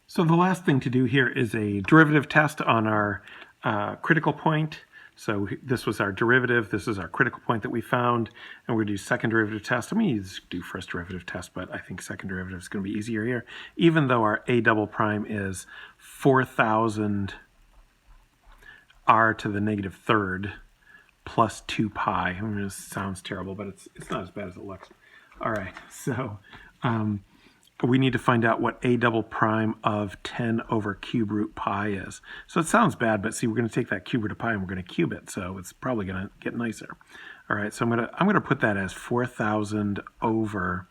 So the last thing to do here is a derivative test on our critical point. So this was our derivative, this is our critical point that we found, and we're going to do second derivative test. I'm going to do first derivative test, but I think second derivative is going to be easier here, even though our a double prime is 4,000 r to the negative third plus 2 pi. I mean, this sounds terrible, but it's not as bad as it looks. All right, so we need to find out what a double prime of 10 over cube root pi is. So it sounds bad, but see, we're going to take that cube root of pi and we're going to cube it, so it's probably going to get nicer. All right, so I'm going to put that as 4,000 over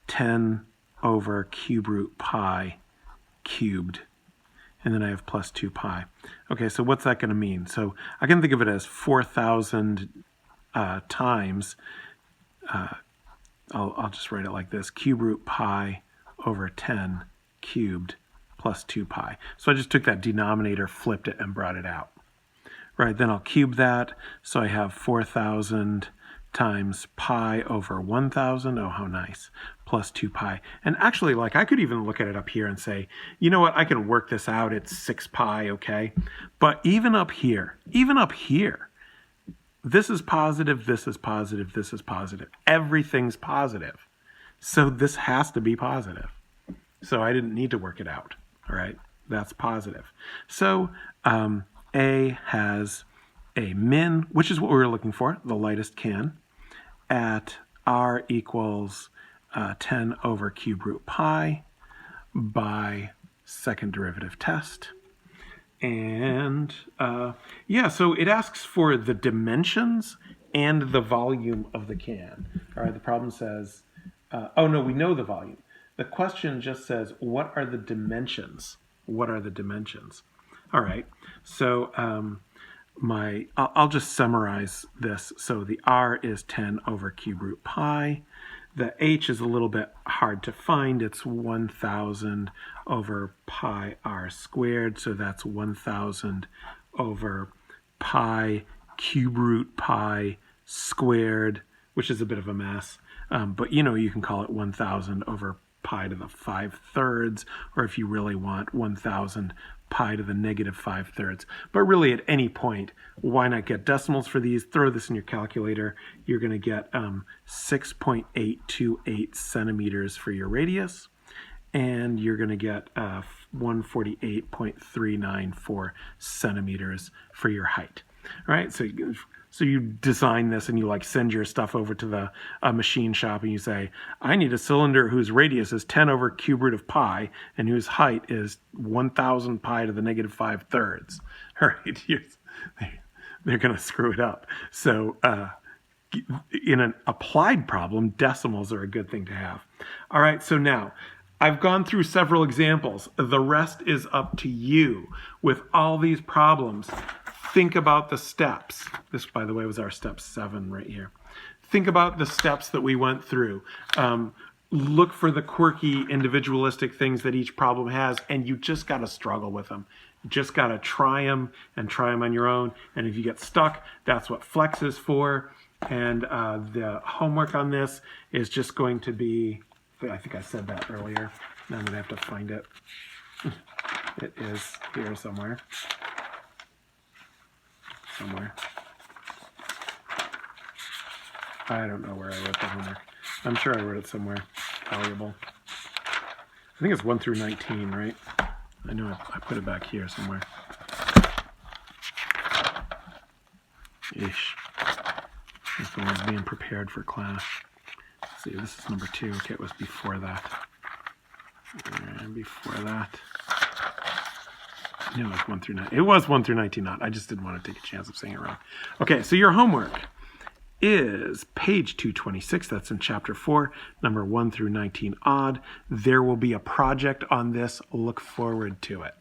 10 over cube root pi cubed, and then I have plus 2 pi. Okay, so what's that going to mean? So I can think of it as 4,000 times. I'll just write it like this, cube root pi over 10 cubed plus 2 pi. So I just took that denominator, flipped it, and brought it out. Right, then I'll cube that, so I have 4,000 times pi over 1,000, oh how nice, plus 2 pi. And actually, like, I could even look at it up here and say, you know what, I can work this out, it's 6 pi, okay? But even up here, this is positive, this is positive, this is positive. Everything's positive. So this has to be positive. So I didn't need to work it out, all right? That's positive. So A has a min, which is what we were looking for, the lightest can, at r equals 10 over cube root pi by second derivative test. And yeah, so it asks for the dimensions and the volume of the can. All right, the problem says, oh no, we know the volume. The question just says, what are the dimensions? What are the dimensions? All right, so I'll just summarize this. So the r is 10 over cube root pi. The h is a little bit hard to find. It's 1,000 over pi r squared. So that's 1,000 over pi cube root pi squared, which is a bit of a mess. But you know, you can call it 1,000 over pi to the 5/3, or if you really want, 1,000 pi to the negative 5/3. But really, at any point, why not get decimals for these? Throw this in your calculator. You're going to get 6.828 centimeters for your radius, and you're going to get 148.394 centimeters for your height. All right, so you design this and you like send your stuff over to the machine shop and you say, I need a cylinder whose radius is 10 over cube root of pi and whose height is 1,000 pi to the negative 5/3. All right, they're going to screw it up. So in an applied problem, decimals are a good thing to have. All right, so now I've gone through several examples. The rest is up to you. With all these problems, think about the steps. This, by the way, was our step 7 right here. Think about the steps that we went through. Look for the quirky, individualistic things that each problem has, and you just got to struggle with them. You just got to try them and try them on your own. And if you get stuck, that's what Flex is for. And the homework on this is just going to be, I think I said that earlier. Now I'm going to have to find it. It is here somewhere. I don't know where I wrote the homework. I'm sure I wrote it somewhere valuable. I think it's 1 through 19, right? I know I put it back here somewhere. Ish. That's the one being prepared for class. Let's see, this is number 2. Okay, it was before that. And before that. No, it was 1 through 9. It was 1 through 19 not. I just didn't want to take a chance of saying it wrong. Okay, so your homework is page 226. That's in chapter 4, number 1 through 19 odd. There will be a project on this. Look forward to it.